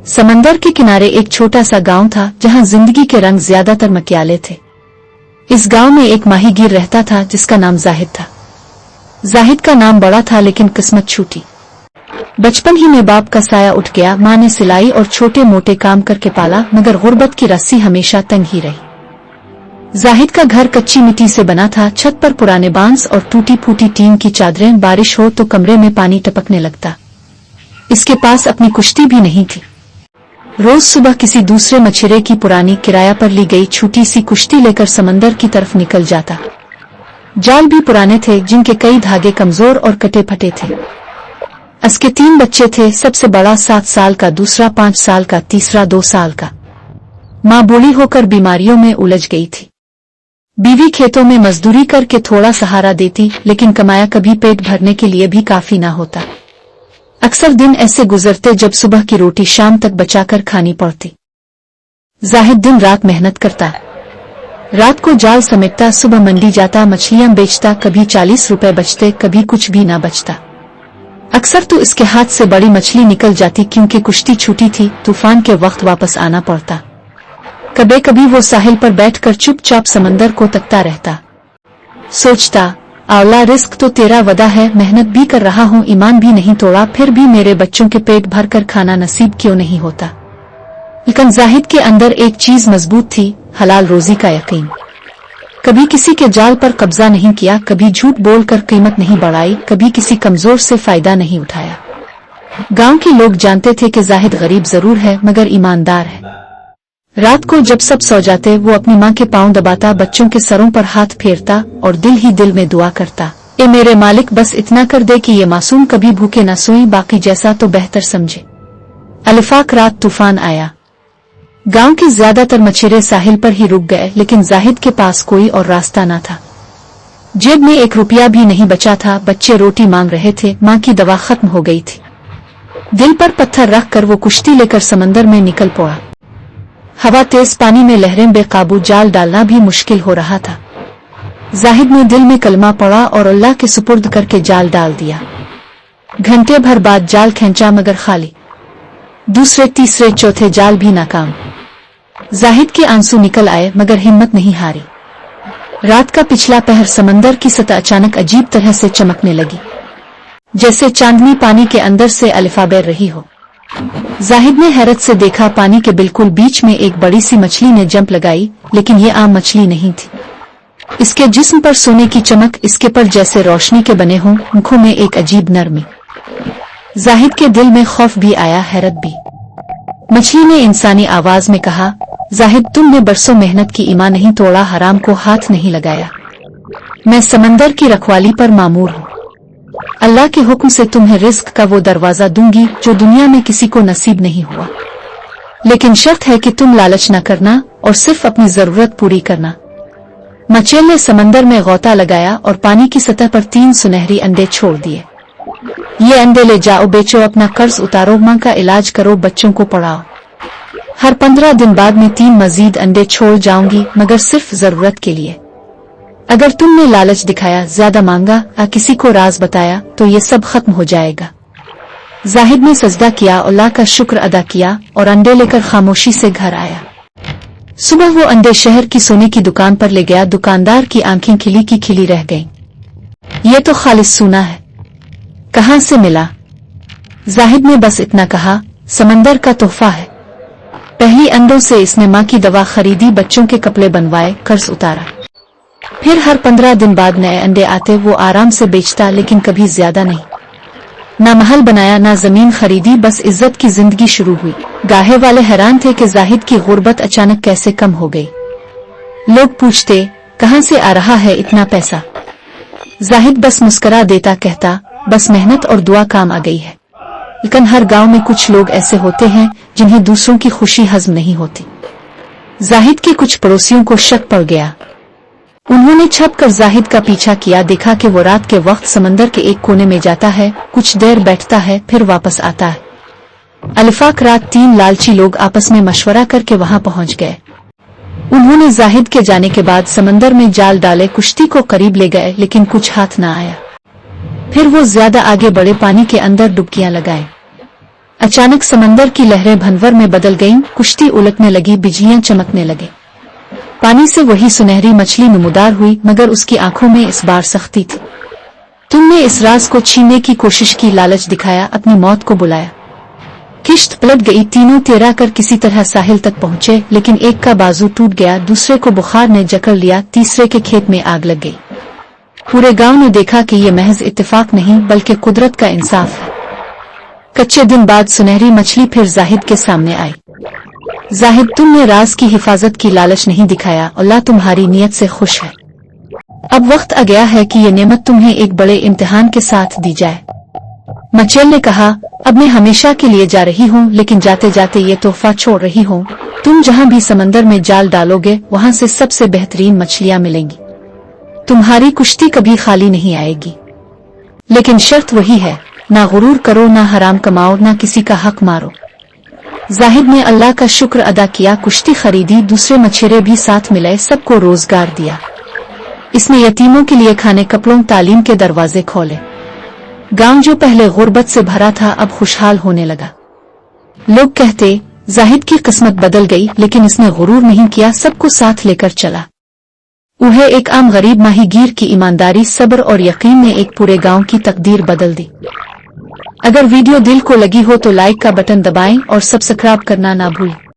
समंदर के किनारे एक छोटा सा गांव था जहां जिंदगी के रंग ज्यादातर मक्याले थे। इस गांव में एक माहीगीर रहता था जिसका नाम जाहिद था। जाहिद का नाम बड़ा था लेकिन किस्मत छूटी। बचपन ही में बाप का साया उठ गया। माँ ने सिलाई और छोटे मोटे काम करके पाला, मगर गुर्बत की रस्सी हमेशा तंग ही रही। जाहिद का घर कच्ची मिट्टी से बना था। छत पर पुराने बांस और टूटी फूटी टीन की चादरें। बारिश हो तो कमरे में पानी टपकने लगता। इसके पास अपनी कुश्ती भी नहीं थी। रोज सुबह किसी दूसरे मछिरे की पुरानी किराया पर ली गई छोटी सी कुश्ती लेकर समंदर की तरफ निकल जाता। जाल भी पुराने थे जिनके कई धागे कमजोर और कटे फटे थे। उसके 3 बच्चे थे, सबसे बड़ा 7 साल का, दूसरा 5 साल का, तीसरा 2 साल का। माँ बूढ़ी होकर बीमारियों में उलझ गई थी। बीवी खेतों में मजदूरी करके थोड़ा सहारा देती, लेकिन कमाया कभी पेट भरने के लिए भी काफी ना होता। अक्सर दिन ऐसे गुजरते जब सुबह की रोटी शाम तक बचाकर खानी पड़ती। जाहिद दिन रात मेहनत करता। रात को जाल समेटता, सुबह मंडी जाता, मछलियां बेचता। कभी 40 रुपए बचते, कभी कुछ भी ना बचता। अक्सर तो इसके हाथ से बड़ी मछली निकल जाती क्योंकि कुश्ती छूटी थी। तूफान के वक्त वापस आना पड़ता। कभी कभी वो साहिल पर बैठकर चुपचाप समंदर को तकता रहता। सोचता, आला रिस्क तो तेरा वदा है, मेहनत भी कर रहा हूँ, ईमान भी नहीं तोड़ा, फिर भी मेरे बच्चों के पेट भर कर खाना नसीब क्यों नहीं होता। लेकिन जाहिद के अंदर एक चीज मजबूत थी, हलाल रोजी का यकीन। कभी किसी के जाल पर कब्जा नहीं किया, कभी झूठ बोलकर कीमत नहीं बढ़ाई, कभी किसी कमजोर से फायदा नहीं उठाया। गांव के लोग जानते थे कि जाहिद गरीब जरूर है मगर ईमानदार है। रात को जब सब सो जाते वो अपनी माँ के पांव दबाता, बच्चों के सरों पर हाथ फेरता और दिल ही दिल में दुआ करता, ए मेरे मालिक बस इतना कर दे कि ये मासूम कभी भूखे न सोए, बाकी जैसा तो बेहतर समझे। अलिफाक रात तूफान आया। गांव के ज्यादातर मछिरे साहिल पर ही रुक गए, लेकिन जाहिद के पास कोई और रास्ता न था। जेब में 1 रुपया भी नहीं बचा था। बच्चे रोटी मांग रहे थे, माँ की दवा खत्म हो गई थी। दिल पर पत्थर रख कर वो कुश्ती लेकर समंदर में निकल पड़ा। हवा तेज, पानी में लहरें बेकाबू, जाल डालना भी मुश्किल हो रहा था। जाहिद ने दिल में कलमा पड़ा और अल्लाह के सुपुर्द करके जाल डाल दिया। घंटे भर बाद जाल खींचा मगर खाली। दूसरे, तीसरे, चौथे जाल भी नाकाम। जाहिद के आंसू निकल आए मगर हिम्मत नहीं हारी। रात का पिछला पहर समंदर की सतह अचानक अजीब तरह से चमकने लगी, जैसे चांदनी पानी के अंदर से अलिफा बैर रही हो। जाहिद ने हैरत से देखा, पानी के बिल्कुल बीच में एक बड़ी सी मछली ने जंप लगाई, लेकिन ये आम मछली नहीं थी। इसके जिस्म पर सोने की चमक, इसके पर जैसे रोशनी के बने हों, आंखों में एक अजीब नरमी। जाहिद के दिल में खौफ भी आया, हैरत भी। मछली ने इंसानी आवाज में कहा, जाहिद तुमने बरसों मेहनत की, ईमान नहीं तोड़ा, हराम को हाथ नहीं लगाया। मैं समंदर की रखवाली पर मामूर हूँ। अल्लाह के हुक्म से तुम्हें रिस्क का वो दरवाजा दूंगी जो दुनिया में किसी को नसीब नहीं हुआ, लेकिन शर्त है कि तुम लालच न करना और सिर्फ अपनी जरूरत पूरी करना। मछली ने समंदर में गौता लगाया और पानी की सतह पर 3 सुनहरी अंडे छोड़ दिए। ये अंडे ले जाओ, बेचो, अपना कर्ज उतारो, माँ का इलाज करो, बच्चों को पढ़ाओ। हर 15 दिन बाद में 3 मजीद अंडे छोड़ जाऊंगी, मगर सिर्फ जरूरत के लिए। अगर तुमने लालच दिखाया, ज्यादा मांगा या किसी को राज बताया तो ये सब खत्म हो जाएगा। जाहिद ने सजदा किया, अल्लाह का शुक्र अदा किया और अंडे लेकर खामोशी से घर आया। सुबह वो अंडे शहर की सोने की दुकान पर ले गया। दुकानदार की आंखें खिली की खिली रह गईं। ये तो खालिस सोना है, कहाँ से मिला? जाहिद ने बस इतना कहा, समंदर का तोहफा है। पहली अंडों से इसने माँ की दवा खरीदी, बच्चों के कपड़े बनवाए, कर्ज उतारा। फिर हर 15 दिन बाद नए अंडे आते, वो आराम से बेचता, लेकिन कभी ज्यादा नहीं। ना महल बनाया, ना जमीन खरीदी, बस इज्जत की जिंदगी शुरू हुई। गाहे वाले हैरान थे कि जाहिद की गुर्बत अचानक कैसे कम हो गई। लोग पूछते, कहाँ से आ रहा है इतना पैसा? जाहिद बस मुस्कुरा देता, कहता, बस मेहनत और दुआ काम आ गई है। लेकिन हर गांव में कुछ लोग ऐसे होते हैं जिन्हें दूसरों की खुशी हजम नहीं होती। जाहिद के कुछ पड़ोसियों को शक पड़ गया। उन्होंने छप कर जाहिद का पीछा किया। देखा कि वो रात के वक्त समंदर के एक कोने में जाता है, कुछ देर बैठता है, फिर वापस आता है। अलिफाक रात 3 लालची लोग आपस में मशवरा करके वहां पहुंच गए। उन्होंने जाहिद के जाने के बाद समंदर में जाल डाले, कुश्ती को करीब ले गए, लेकिन कुछ हाथ न आया। फिर वो ज्यादा आगे बढ़े, पानी के अंदर डुबकियां लगाए। अचानक समंदर की लहरें भंवर में बदल गईं, कुश्ती उलटने लगी, बिजलियां चमकने लगे। पानी से वही सुनहरी मछली नमूदार हुई, मगर उसकी आंखों में इस बार सख्ती थी। तुमने इस राज को छीनने की कोशिश की, लालच दिखाया, अपनी मौत को बुलाया। किश्त पलट गई, तीनों तैरा कर किसी तरह साहिल तक पहुंचे, लेकिन एक का बाजू टूट गया, दूसरे को बुखार ने जकड़ लिया, तीसरे के खेत में आग लग गई। पूरे गांव ने देखा कि ये महज इत्तेफाक नहीं बल्कि कुदरत का इंसाफ है। कच्चे दिन बाद सुनहरी मछली फिर जाहिद के सामने आई। जाहिद, तुमने राज की हिफाजत की लालच नहीं दिखाया, अल्लाह तुम्हारी नीयत से खुश है। अब वक्त आ गया है कि ये नेमत तुम्हें एक बड़े इम्तिहान के साथ दी जाए। मचेल ने कहा, अब मैं हमेशा के लिए जा रही हूँ, लेकिन जाते जाते ये तोहफा छोड़ रही हूँ। तुम जहाँ भी समंदर में जाल डालोगे, वहाँ से सबसे बेहतरीन मछलियाँ मिलेंगी। तुम्हारी कुश्ती कभी खाली नहीं आएगी, लेकिन शर्त वही है, ना गुरूर करो, ना हराम कमाओ, ना किसी का हक मारो। जाहिद ने अल्लाह का शुक्र अदा किया, कुश्ती खरीदी, दूसरे मछेरे भी साथ मिले, सबको रोजगार दिया। इसने यतीमों के लिए खाने, कपड़ों, तालीम के दरवाजे खोले। गांव जो पहले गुर्बत से भरा था अब खुशहाल होने लगा। लोग कहते, जाहिद की किस्मत बदल गई, लेकिन इसने गुरूर नहीं किया, सबको साथ लेकर चला। वह एक आम गरीब माहीगीर की ईमानदारी, सब्र और यकीन ने एक पूरे गांव की तकदीर बदल दी। अगर वीडियो दिल को लगी हो तो लाइक का बटन दबाएं और सब्सक्राइब करना ना भूलें।